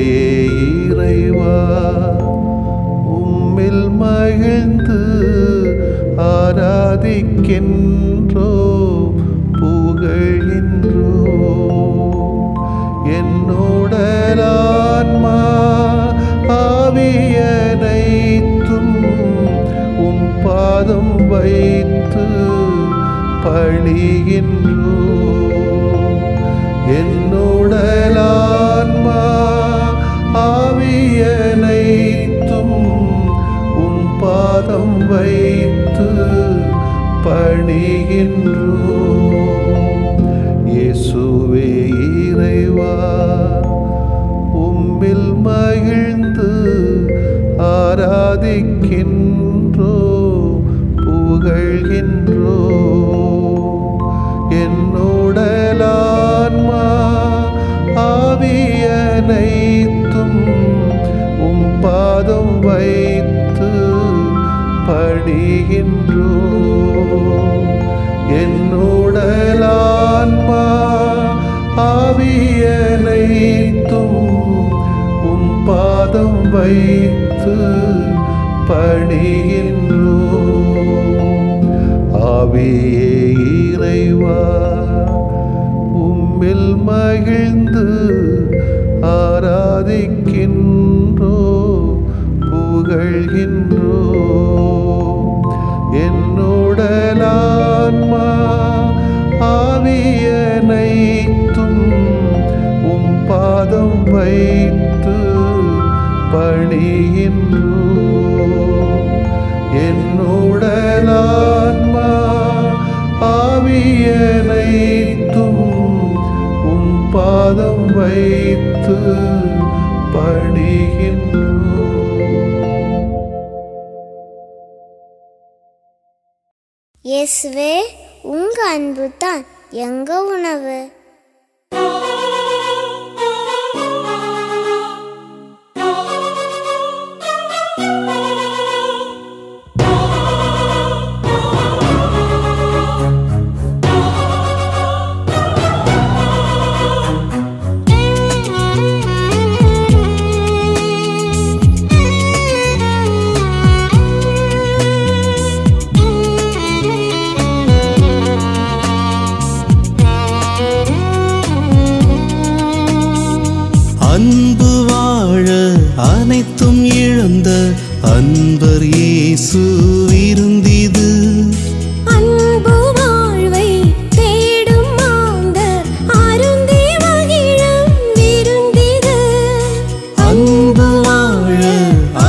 இறைவா உம்மில் மகிழ்ந்து ஆராதிக்கின்றோ புகழ்கின்றோ என்னுடலான்மா ஆவியனைத்தும் உம் பாதம் வைத்து பணிகின்றோ என்னுடலான்மா ஆவியனைத்தும் உம் பாதம் வைத்து பணிகின்றோ இயேசுவே இறைவா உம்மில் மகிழ்ந்து ஆராதிக்கின்றோ புகழ்கின்றோ என்னுடலான்மா ஆவியனைத்தும் உம் பாதம் வைத்து பணிகின்றோ என்னுடலான்மா ஆவியனைத்தும் உம் பாதம் வைத்து பணிகின்றோ ஆவியே இறைவா உம்மில் மகிழ்ந்து ஆராதிக்கின்றோ புகழ்கின்றோ என்னுடலான்மா ஆவியனைத்தும் உம் பாதம் வைத்து பணிகின்றோ என்னுடலான்மா ஆவியனைத்தும் உம் பாதம் வைத்து பணிகின்றோ. இயேசுவே உங்க அன்பு தான் எங்க உணவு. அன்பு வாழ அனைத்தும் இழந்த அன்பர் இயேசு விருந்திது. அன்பு வாழ்வை தேடும் மாந்தர் அருந்தி மகிழும் விருந்திது. அன்பு வாழ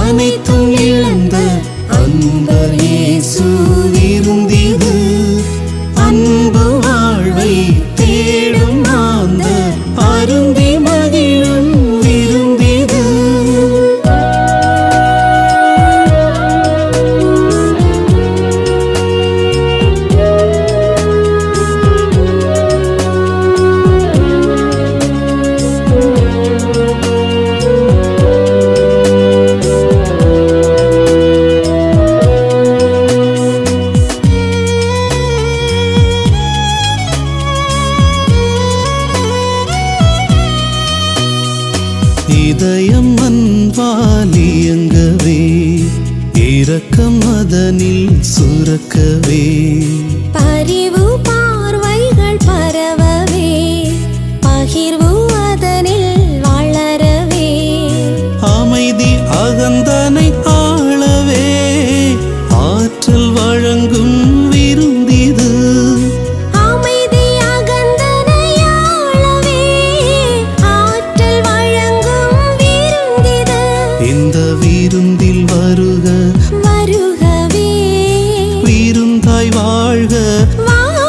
அனைத்தும் இழந்த அன்பர் இயேசு விருந்திது. அன்பு வாழ்வை தேடும் மாந்தர் அருந்தி மகிழும் விருந்திது. இதயம் அன்பால் இயங்கவே இரக்கம் அதனில் சுரக்கவே பரிவு பார்வைகள் பரவவே பகிர்வு அதனில் வளரவே அமைதி அகந்தனை ஆளவே ஆற்றல் வழங்கும் விருந்திது. அமைதி அகந்தனையாளவே ஆற்றல் வழங்கும் விருந்திது. இந்த விருந்தில் வருக வருகவே விருந்தாய் வாழ்க வாழ்கவே.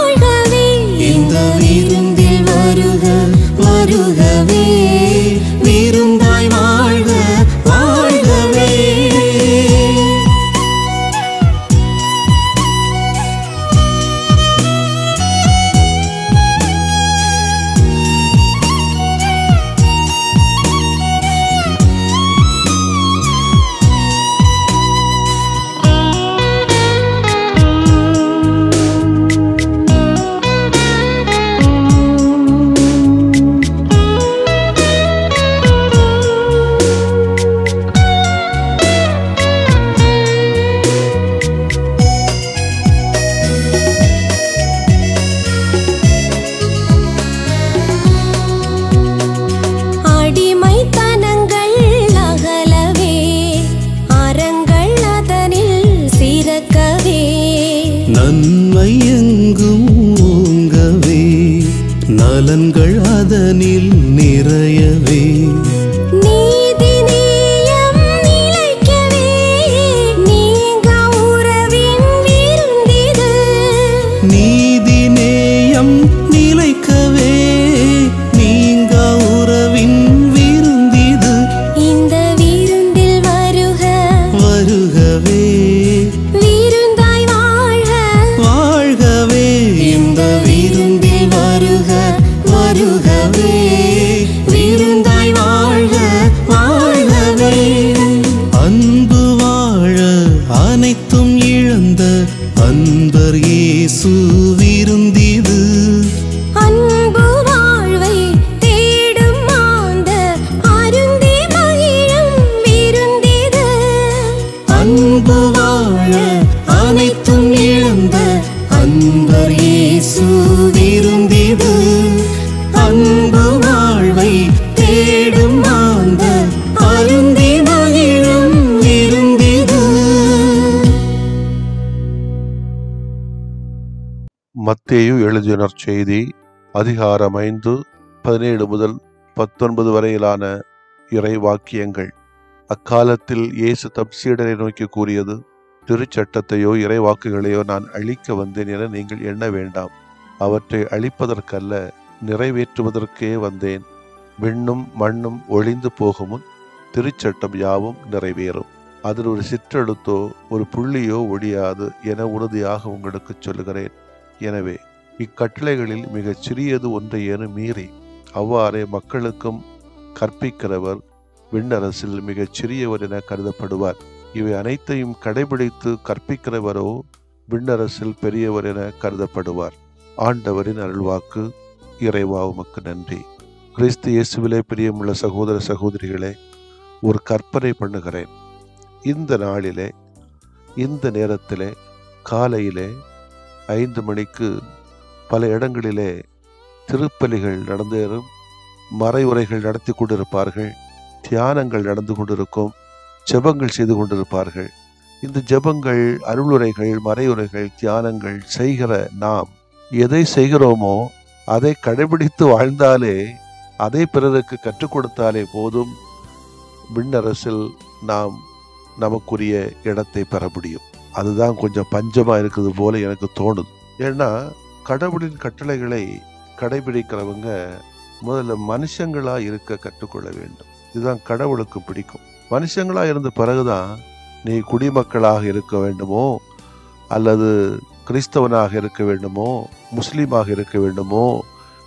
பலன்கள் அதனில் நிறையவே. நீதி நேயம் நிலைக்கவே நீங்கா உறவின் விருந்திது. நீதி நேயம் நிலைக்கவே நீங்கா உறவின் விருந்திது. இந்த விருந்தில் வருக வருகவே விருந்தாய் வாழ்க. வாழ்கவே. இந்த விருந்தில் வருக வருகவே விருந்தாய் வாழ்க வாழ்கவே. அன்பு வாழ அனைத்தும் இழந்த அன்பர் இயேசு விருந்திது. அன்பு வாழ்வை தேடும் மாந்த அருந்தி மகிழும் விருந்திது. அன்பு வாழ அனைத்தும் இழந்த அன்பர் இயேசு விருந்திது. அன்பு வாழ்வை தேடும் மாந்த அருந்தி மகிழும் விருந்திது. மத்தேயு எழுதிய நற்செய்தி அதிகாரம் 5 17 முதல் 19 வரையிலான இறை வாக்கியங்கள். அக்காலத்தில் இயேசு தம் சீடரை நோக்கி கூறியது, திருச்சட்டத்தையோ இறை வாக்குகளையோ நான் அழிக்க வந்தேன் என நீங்கள் எண்ண வேண்டாம். அவற்றை அழிப்பதற்கல்ல, நிறைவேற்றுவதற்கே வந்தேன். விண்ணும் மண்ணும் ஒழிந்து போகுமுன் திருச்சட்டம் யாவும் நிறைவேறும். அதில் ஒரு சிற்றெழுத்தோ ஒரு புள்ளியோ ஒழியாது என உறுதியாக உங்களுக்கு சொல்லுகிறேன். எனவே இக்கட்டளைகளில் மிகச் சிறியது ஒன்றையேனும் மீறி அவ்வாறே மக்களுக்கும் கற்பிக்கிறவர் விண்ணரசில் மிகச் சிறியவர் என கருதப்படுவார். இவை அனைத்தையும் கடைபிடித்து கற்பிக்கிறவரோ விண்ணரசில் பெரியவர் என கருதப்படுவார். ஆண்டவரின் அருள்வாக்கு. இறைவா உமக்கு நன்றி. கிறிஸ்து இயேசுவிலே பிரியமுள்ள சகோதர சகோதரிகளே, ஒரு கற்பனை பண்ணுகிறேன். இந்த நாளிலே இந்த நேரத்திலே காலையிலே 5 மணிக்கு பல இடங்களிலே திருப்பலிகள் நடந்தேறும், மறைவுரைகள் நடத்தி கொண்டிருப்பார்கள், தியானங்கள் நடந்து கொண்டிருக்கும், ஜெபங்கள் செய்து கொண்டிருப்பார்கள். இந்த ஜெபங்கள், அருளுரைகள், மறையுரைகள், தியானங்கள் செய்கிற நாம் எதை செய்கிறோமோ அதை கடைபிடித்து வாழ்ந்தாலே, அதை பிறருக்கு கற்றுக் கொடுத்தாலே போதும், விண்ணரசில் நாம் நமக்குரிய இடத்தை பெற முடியும். அதுதான் கொஞ்சம் பஞ்சமாக இருக்குது போல எனக்கு தோணுது. ஏன்னா கடவுளின் கட்டளைகளை கடைபிடிக்கிறவங்க முதல்ல மனுஷங்களாக இருக்க கற்றுக்கொள்ள வேண்டும். இதுதான் கடவுளுக்கு பிடிக்கும். மனுஷங்களாக இருந்த பிறகுதான் நீ குடிமக்களாக இருக்க வேண்டுமோ, அல்லது கிறிஸ்தவனாக இருக்க வேண்டுமோ, முஸ்லீமாக இருக்க வேண்டுமோ,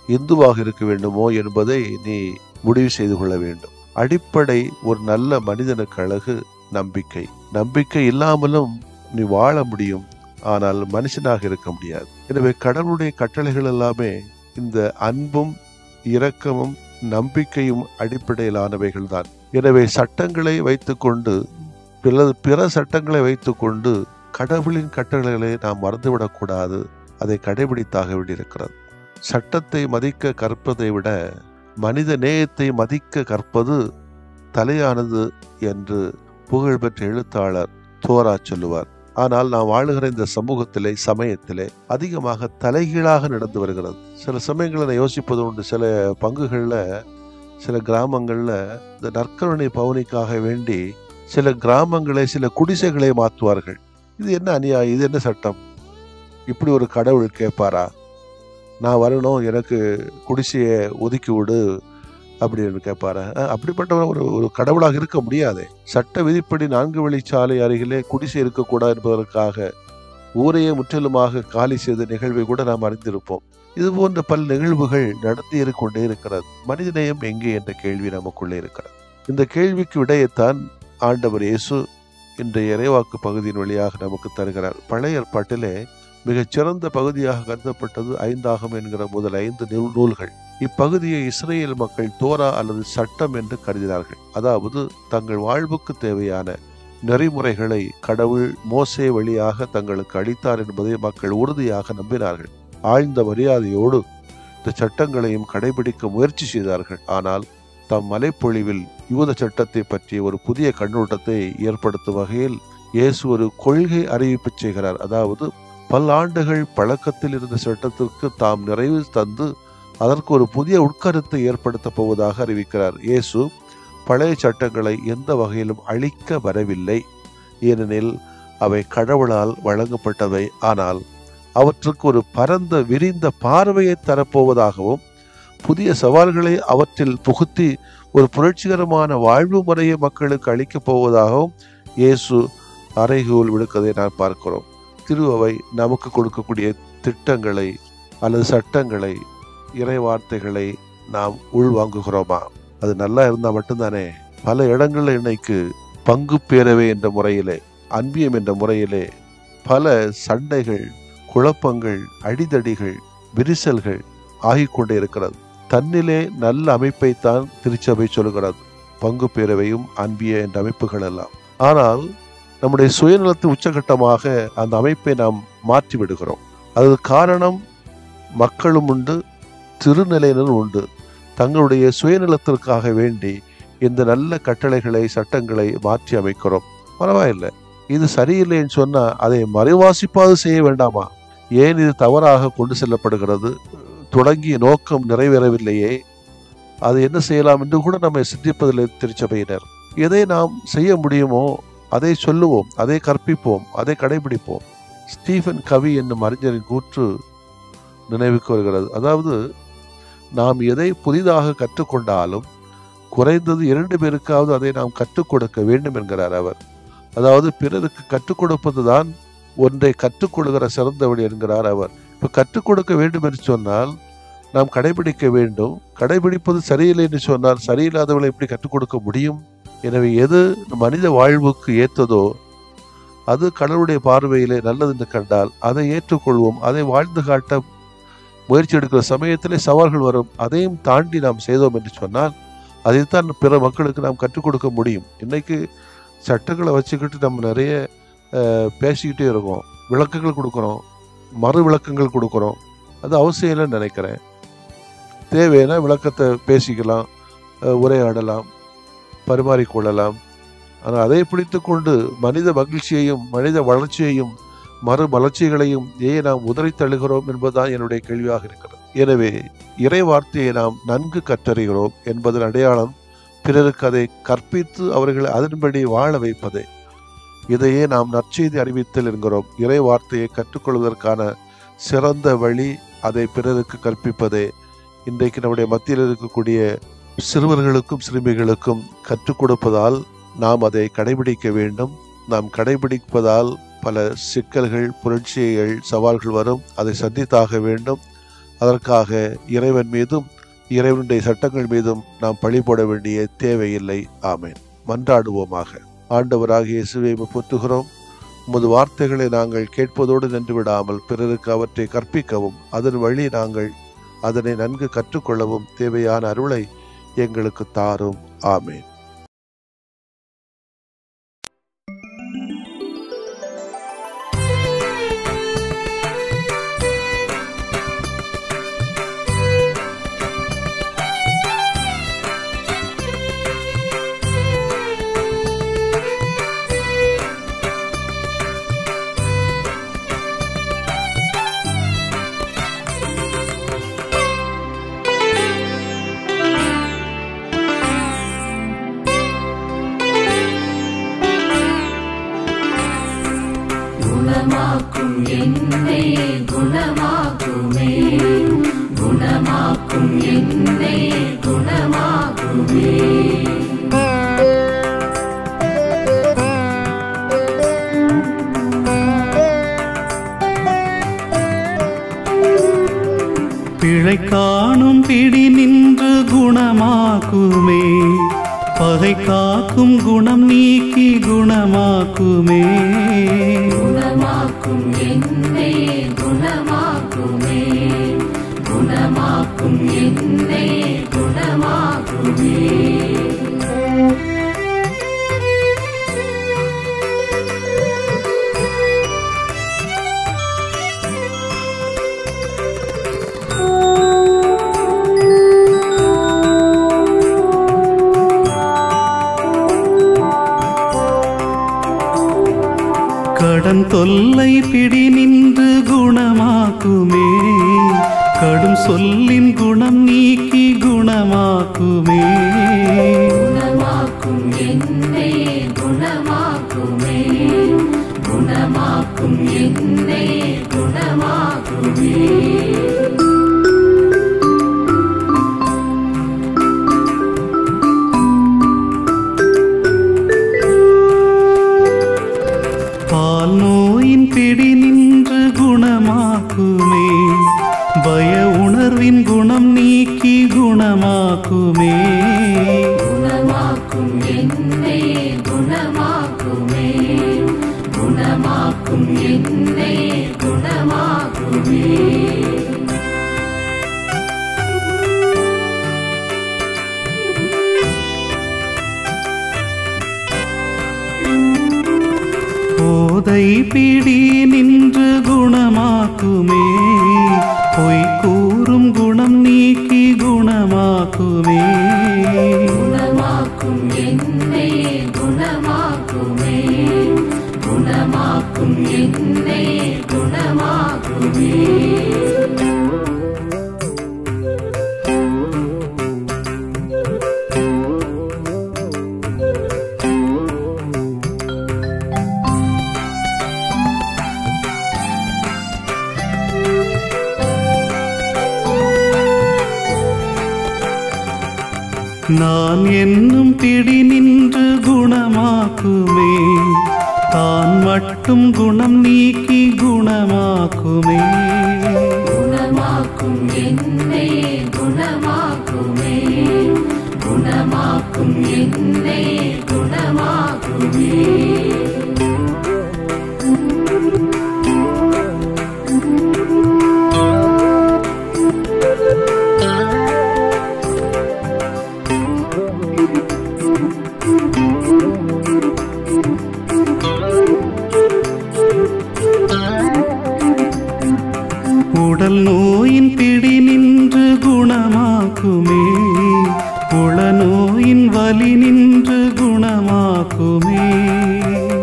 இந்துவாக இருக்க வேண்டுமோ என்பதை நீ முடிவு செய்து கொள்ள வேண்டும். அடிப்படை ஒரு நல்ல மனிதனுக்கு அழகு நம்பிக்கை. நம்பிக்கை இல்லாமலும் நீ வாழ முடியும், ஆனால் மனுஷனாக இருக்க முடியாது. எனவே கடவுளுடைய கட்டளைகள் எல்லாமே இந்த அன்பும் இரக்கமும் நம்பிக்கையும் அடிப்படையிலானவைகள் தான். எனவே சட்டங்களை வைத்துக்கொண்டு பிற சட்டங்களை வைத்துக்கொண்டு கடவுளின் கட்டளைகளை நாம் மறந்துவிடக்கூடாது. அதை கடைபிடித்தாக வேண்டியிருக்கிறது. சட்டத்தை மதிக்க கற்பதை விட மனித நேயத்தை மதிக்க கற்பது தலையானது என்று புகழ்பெற்ற எழுத்தாளர் தோரா சொல்லுவார். ஆனால் நாம் வாழுகிற இந்த சமூகத்திலே, சமயத்திலே அதிகமாக தலைகீழாக நடந்து வருகிறது. சில சமயங்களை யோசிப்பது உண்டு. சில பங்குகளில், சில கிராமங்களில் இந்த நற்கருணை பவனிக்காக வேண்டி சில கிராமங்களை, சில குடிசைகளை மாற்றுவார்கள். இது என்ன அநியாயம்? இது என்ன சட்டம்? இப்படி ஒரு கடவுள் கேட்பாரா? நான் வரணும், எனக்கு குடிசையை ஒதுக்கி விடு அப்படின்னு கேட்பாரா? அப்படிப்பட்ட ஒரு கடவுளாக இருக்க முடியாதே. சட்ட விதிப்படி 4 வழிச்சாலை அருகிலே குடிசை இருக்கக்கூடாது என்பதற்காக ஊரையே முற்றிலுமாக காலி செய்த நிகழ்வை கூட நாம் அறிந்திருப்போம். இது போன்ற பல நிகழ்வுகள் நடத்தி கொண்டே இருக்கிறது. மனிதநேயம் எங்கே என்ற கேள்வி நமக்குள்ளே இருக்கிறது. இந்த கேள்விக்கு விடையைத்தான் ஆண்டவர் இயேசு இன்றைய இறைவாக்கு பகுதியின் வழியாக நமக்கு தருகிறார். பழைய ஏற்பாட்டிலே மிகச்சிறந்த பகுதியாக கருதப்பட்டது 5ஆகம் என்கிற முதல் 5 நூல்கள். இப்பகுதியை இஸ்ரேல் மக்கள் தோரா அல்லது சட்டம் என்று கருதினார்கள். அதாவது தங்கள் வாழ்வுக்கு தேவையான நெறிமுறைகளை கடவுள் மோசே வழியாக தங்களுக்கு அளித்தார் என்பதை மக்கள் உறுதியாக நம்பினார்கள். ஆழ்ந்த மரியாதையோடு இந்த சட்டங்களையும் கடைபிடிக்க முயற்சி செய்தார்கள். ஆனால் தம் மலைப்பொழிவில் யூத சட்டத்தை பற்றிய ஒரு புதிய கண்ணோட்டத்தை ஏற்படுத்தும் வகையில் இயேசு ஒரு கொள்கை அறிவிப்பு செய்கிறார். அதாவது பல்லாண்டுகள் பழக்கத்தில் இருந்த சட்டத்திற்கு தாம் நிறைவு தந்து அதற்கு ஒரு புதிய உட்கருத்தை ஏற்படுத்த போவதாக அறிவிக்கிறார். இயேசு பழைய சட்டங்களை எந்த வகையிலும் அழிக்க வரவில்லை, ஏனெனில் அவை கடவுளால் வழங்கப்பட்டவை. ஆனால் அவற்றுக்கு ஒரு பரந்த விரிந்த பார்வையை தரப்போவதாகவும் புதிய சவால்களை அவற்றில் புகுத்தி ஒரு புரட்சிகரமான வாழ்வு முறையை மக்களுக்கு அளிக்கப் போவதாகவும் இயேசு அறைகூல் விடுக்கதை நான் பார்க்கிறோம். திருவை நமக்கு கொடுக்கக்கூடிய திட்டங்களை அல்லது சட்டங்களை, இறை வார்த்தைகளை நாம் உள்வாங்குகிறோமா? அது நல்லா இருந்தால் மட்டும்தானே. பல இடங்களில் இன்னைக்கு பங்கு பேரவை என்ற முறையிலே, அன்பியம் என்ற முறையிலே பல சண்டைகள், குழப்பங்கள், அடிதடிகள், விரிசல்கள் ஆகிக்கொண்டே இருக்கிறது. தன்னிலே நல்ல அமைப்பைத்தான் திருச்சபை சொல்கிறது, பங்கு பேரவையும் அன்பிய என்ற அமைப்புகள் எல்லாம். ஆனால் நம்முடைய சுயநலத்து உச்சகட்டமாக அந்த அமைப்பை நாம் மாற்றி விடுகிறோம். அது காரணம் மக்களும் உண்டு, திருநிலையினரும் உண்டு. தங்களுடைய சுயநலத்திற்காக வேண்டி இந்த நல்ல கட்டளைகளை, சட்டங்களை மாற்றி அமைக்கிறோம். பரவாயில்லை, இது சரியில்லைன்னு சொன்னா அதை மறைவாசிப்பாது செய்ய வேண்டாமா? ஏன் இது தவறாக கொண்டு செல்லப்படுகிறது? தொடங்கிய நோக்கம் நிறைவேறவில்லையே, அது என்ன செய்யலாம் என்று கூட நம்ம சிந்திப்பதில்லை திருச்சபையினர். எதை நாம் செய்ய முடியுமோ அதை சொல்லுவோம், அதை கற்பிப்போம், அதை கடைபிடிப்போம். ஸ்டீஃபன் கவி என்னும் அறிஞரின் கூற்று நினைவுக்கு வருகிறது. அதாவது, நாம் எதை புதிதாக கற்றுக்கொண்டாலும் குறைந்தது 2 பேருக்காவது அதை நாம் கற்றுக் கொடுக்க வேண்டும் என்கிறார் அவர். அதாவது பிறருக்கு கற்றுக் கொடுப்பது தான் ஒன்றை கற்றுக்கொள்கிற சிறந்த வழி என்கிறார் அவர். இப்போ கற்றுக் கொடுக்க வேண்டும் என்று சொன்னால் நாம் கடைபிடிக்க வேண்டும். கடைபிடிப்பது சரியில்லை என்று சொன்னால் சரியில்லாதவர்களை எப்படி கற்றுக் கொடுக்க முடியும்? எனவே எது மனித வாழ்வுக்கு ஏற்றதோ, அது கடவுளுடைய பார்வையிலே நல்லது என்று கண்டால் அதை ஏற்றுக்கொள்வோம். அதை வாழ்ந்து காட்ட முயற்சி எடுக்கிற சமயத்திலே சவால்கள் வரும். அதையும் தாண்டி நாம் செய்தோம் என்று சொன்னால் அதைத்தான் பிற மக்களுக்கு நாம் கற்றுக் கொடுக்க முடியும். இன்னைக்கு சட்டங்களை வச்சுக்கிட்டு நம்ம நிறைய பேசிக்கிட்டே இருக்கோம், விளக்கங்கள் கொடுக்குறோம், மறு விளக்கங்கள் கொடுக்குறோம். அது அவசியம் இல்லைன்னு நினைக்கிறேன். தேவையான விளக்கத்தை பேசிக்கலாம், உரையாடலாம், பரிமாறிக்கொள்ளலாம். ஆனால் அதை பிடித்து கொண்டு மனித மகிழ்ச்சியையும் மனித வளர்ச்சியையும் மறு வளர்ச்சிகளையும் ஏன் நாம் உதறி தள்ளுகிறோம் என்பதுதான் என்னுடைய கேள்வியாக இருக்கிறது. எனவே இறை வார்த்தையை நாம் நன்கு கற்றறிகிறோம் என்பதன் அடையாளம் பிறருக்கு அதை கற்பித்து அவர்களை அதன்படி வாழ வைப்பதே. இதையே நாம் நற்செய்தி அறிவித்தல் என்கிறோம். இறை வார்த்தையை கற்றுக்கொள்வதற்கான சிறந்த வழி அதை பிறருக்கு கற்பிப்பதே. இன்றைக்கு நம்முடைய மத்தியில் இருக்கக்கூடிய சிறுவர்களுக்கும் சிறுமிகளுக்கும் கற்றுக் கொடுப்பதால் நாம் அதை கடைபிடிக்க வேண்டும். நாம் கடைபிடிப்பதால் பல சிக்கல்கள், புரட்சிகள், சவால்கள் வரும். அதை சந்தித்தாக வேண்டும். அதற்காக இறைவன் மீதும் இறைவனுடைய சட்டங்கள் மீதும் நாம் பழி போட வேண்டிய தேவையில்லை. ஆமேன். மன்றாடுவோமாக. ஆண்டவராகிய இயேசுவை போற்றுகிறோம். உமது வார்த்தைகளை நாங்கள் கேட்பதோடு நின்று விடாமல் பிறருக்கு அவற்றை கற்பிக்கவும் அதன் வழி நாங்கள் அதனை நன்கு கற்றுக்கொள்ளவும் தேவையான அருளை எங்களுக்கு தாரும். ஆமேன். குணமாக்கும் என்னை குணமாக்குமே, குணமாக்கும் என்னை குணமாக்குமே. பிழை காணும் பிடி நின்று குணமாக்குமே, பகை காக்கும் குணம் நீக்கி குணமாக்குமே. குணமாக்கும் என்னை குணமாக்குமே, குணமாக்கும் என்னை குணமாக்குமே. கடன் தொல்லை பிடி நின்று குணமாக்குமே, கடும் சொல்லின் குணம் நீக்கி குணமாக்குமே. குணமாக்கும் என்னை குணமாக்குமே, குணமாக்கும் என்னை குணமாக்குமே. பால் நோயின் பிடி நின்று குணமாக்குமே. பய உணர்வின் குணம் நீக்கி குணமாக்குமே. குணமாக்கும் என்னை குணமாக்குமே, குணமாக்கும் என்னை குணமாக்குமே. போதை பிடி நின்று குணமாக்குமே. பொய் கூறும் குணம் நீக்கி குணமாக்குமே. குணமாக்கும் என்னை குணமாக்குமே, குணமாக்கும் என்னை குணமாக்குமே. நான் என்னும் பிடி நின்று குணமாக்குமே. தான் மட்டும் குணம் நீக்கி குணமாக்குமே. குணமாக்கும் என்னை குணமாக்குமே, குணமாக்கும் என்னை குணமாக்குமே. உடல் நோயின் பிடி நின்று குணமாக்குமே. உள நோயின் வலி நின்று குணமாக்குமே.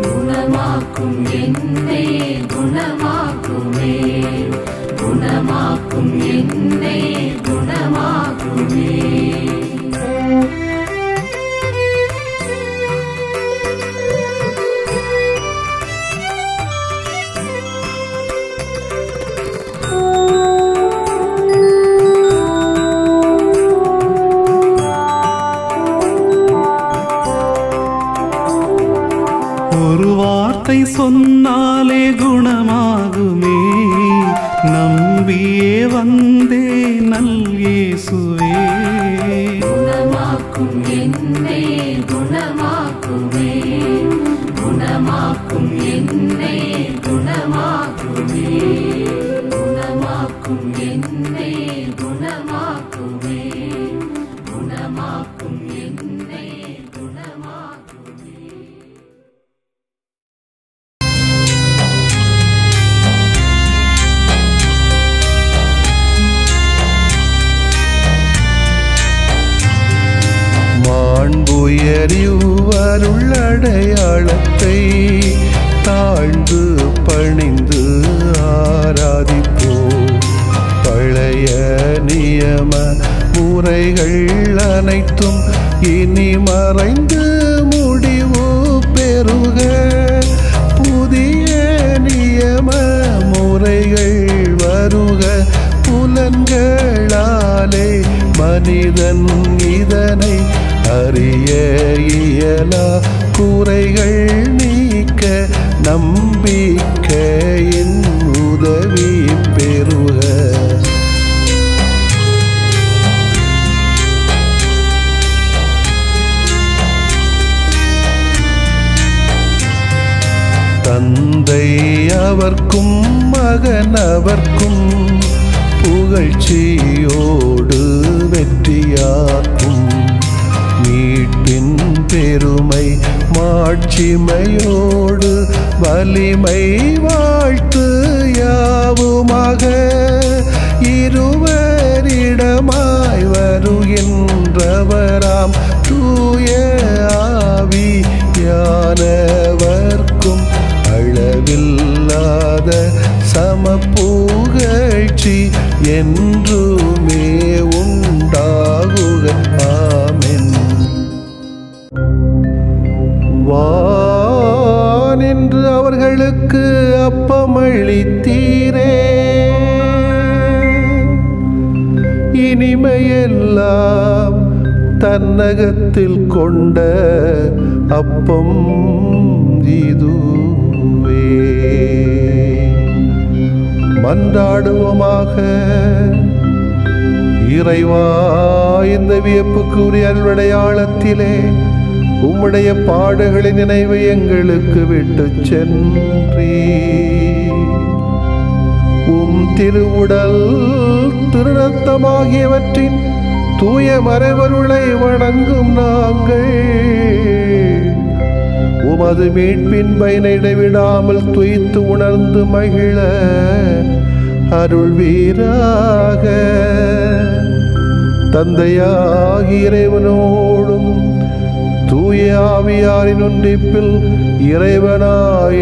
குணமாக்கும் என்னை குணமாக்குமே, குணமாக்கும் என்னை குணமாக்குமே. ஒரு வார்த்தை சொன்னாலே குணமாகுமே. நம்பியே வந்தே நல் இயேசுவே. குணமாக்கும் என்னை குணமாக்குமே, குணமாக்கும் என்னை குணமாக்குமே. குணமாக்கும் என்னை குணமாக்குமே, குணமாக்கும் என்னை குணமாக்குமே. மாண்புயரிவருள்ளடையாளத்தை தாழ்ந்து பணிந்து ஆராதிப்போம். பழைய நியம முறைகள் அனைத்தும் இனி மறைந்து முடிவு பெறுக. புதிய நியம முறைகள் வருக. புலன்களாலே மனிதன் இதனை அறிய இயலா. குறைகள் நீக்க நம்பிக்கையின் உதவி பெறுக. தந்தை அவர்க்கும் மகன் அவர்க்கும் புகழ்ச்சியோடு வெற்றியாக்கும். மீட்பின் பெருமை மாட்சிமையோடு வலிமை வாழ்த்து யாவுமாக. இருவரிடமாய் வருகின்றவராம் தூய ஆவியானவர்க்கும் அளவில்லாத சமப்புகழ்ச்சி என்றுமே உண்டாகுக. ஆமென். வானின்று அவர்களுக்கு அப்பமளித்தீரே, இனிமையெல்லாம் தன்னகத்தில் கொண்ட அப்பம் இதுவே. மன்றாடுவோமாக. இறைவா, இந்த வியப்புக்குரிய அருளடையாளத்திலே உம்முடைய பாடுகளின் நினைவை எங்களுக்கு விட்டு சென்றீ. உம் திருவுடல் திருநத்தமாகியவற்றின் தூய மறைவருளை வணங்கும் நாங்கள் உமது மீட்பின் பயனை இடைவிடாமல் துய்த்து உணர்ந்து மகிழ அருள்வீராக. தந்தையாகிய இறைவனோடும் தூய ஆவியாரின் ஒன்றிப்பில் இறைவனா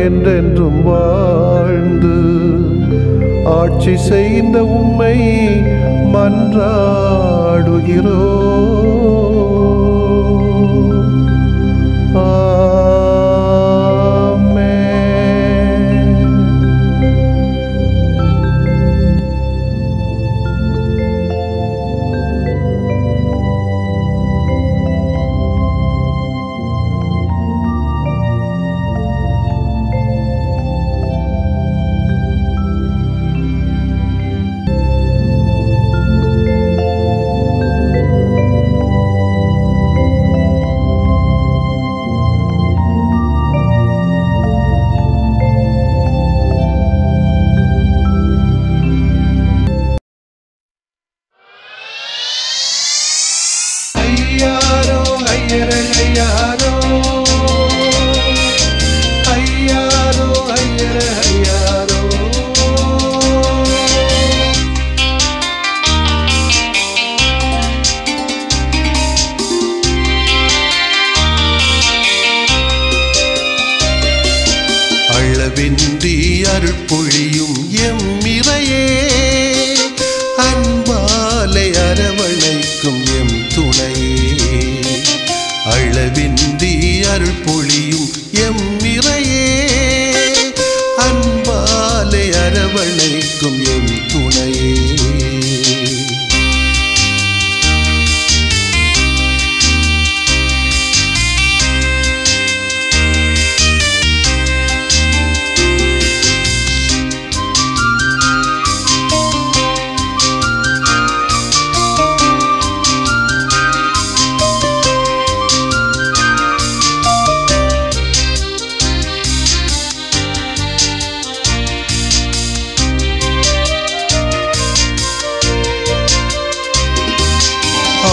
என்றென்றும் வாழ்ந்து ஆட்சி செய்கின்ற உம்மை மன்றாடுகிறோ. அளவின்றி அருள் பொழியும் எம் இறையே, அன்பாலை அரவணைக்கும் எம் துணையே. அளவின்றி அருள் பொழியும் எம் இறையே, அன்பாலை அரவணைக்கும் எம் துணையே.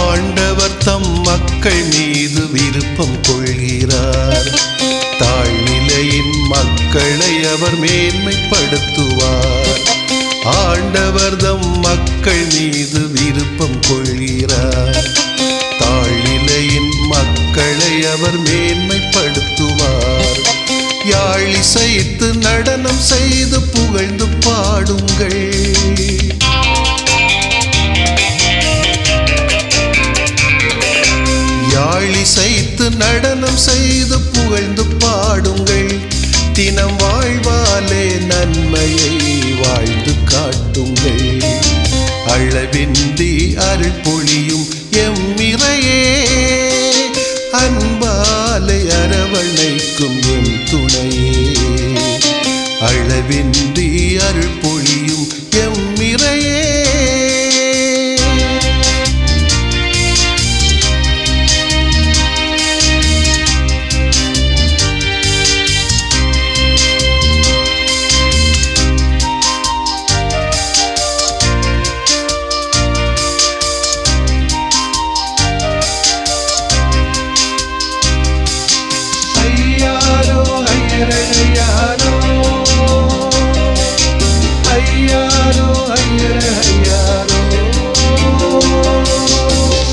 ஆண்டவர் தம் மக்கள் மீது விருப்பம் கொள்கிறார், தாழ்நிலையின் மக்களை அவர் மேன்மைப்படுத்துவார். ஆண்டவர் தம் மக்கள் மீது விருப்பம் கொள்கிறார், தாழ்நிலையின் மக்களை அவர் மேன்மைப்படுத்துவார். யாழிசைத்து நடனம் செய்து புகழ்ந்து பாடுங்கள். யாழிசைத்து நடனம் செய்து புகழ்ந்து பாடுங்கள். தினம் வாழ்வாலே நன்மையை வாழ்ந்து காட்டுங்கள். அளவின்றி அருள் பொழியும் எம் இறையே, அன்பாலை அரவணைக்கும் எம் துணையே. அளவின்றி அருள் பொழியும் எம் இறையே.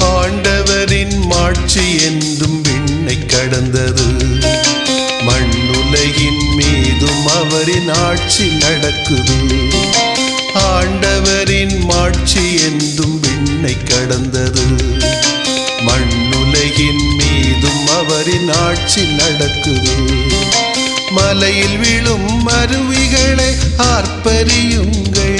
ஆண்டவரின் மாட்சி என்றும் விண்ணை கடந்தது, மண்ணுலகின் மீதும் அவரின் ஆட்சி நடக்குது. ஆண்டவரின் மாட்சி என்றும் விண்ணை கடந்தது. மண்ணுலகின் மீதும் அவரின் ஆட்சி நடக்குது. மலையில் விழும் அருவிகளை ஆர்ப்பரியுங்கள்.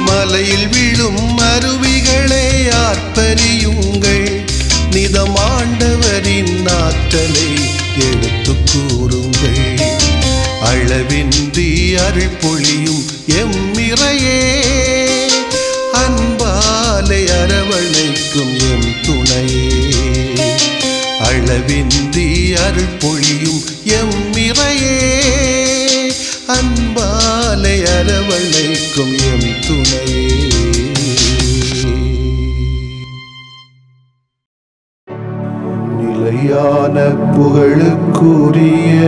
மலையில் விழும் அருவிகளை ஆர்ப்பரியுங்கள். நிதமாண்டவரின் ஆற்றலை எடுத்து கூறுங்கள். அளவின்றி அருள் பொழியும் எம்மிறையே, அன்பாலை அரவணைக்கும் எம் துணையே. அளவின்றி அருள் பொழியும் எம்மிறையே, அன்பாலை அரவணைக்கும் எம் துணையே. நிலையான புகழுக்குரிய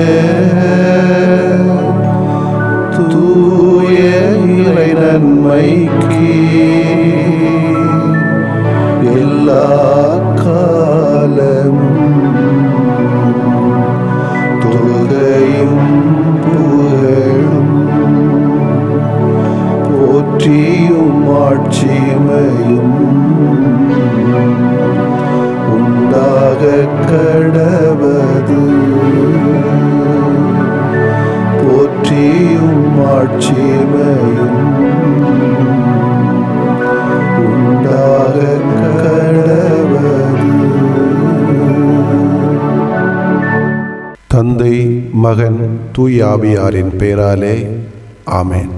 தூய இறை நன்மைக்கு எல்லா காலமும் தொழுகையும் புகழும் போற்றியும் ஆட்சிமையும் உண்டாக கடவது. போற்றியும் ஆட்சிமையும் உண்டாக கடவது. தந்தை, மகன், தூய ஆவியாரின் பெயராலே ஆமென்.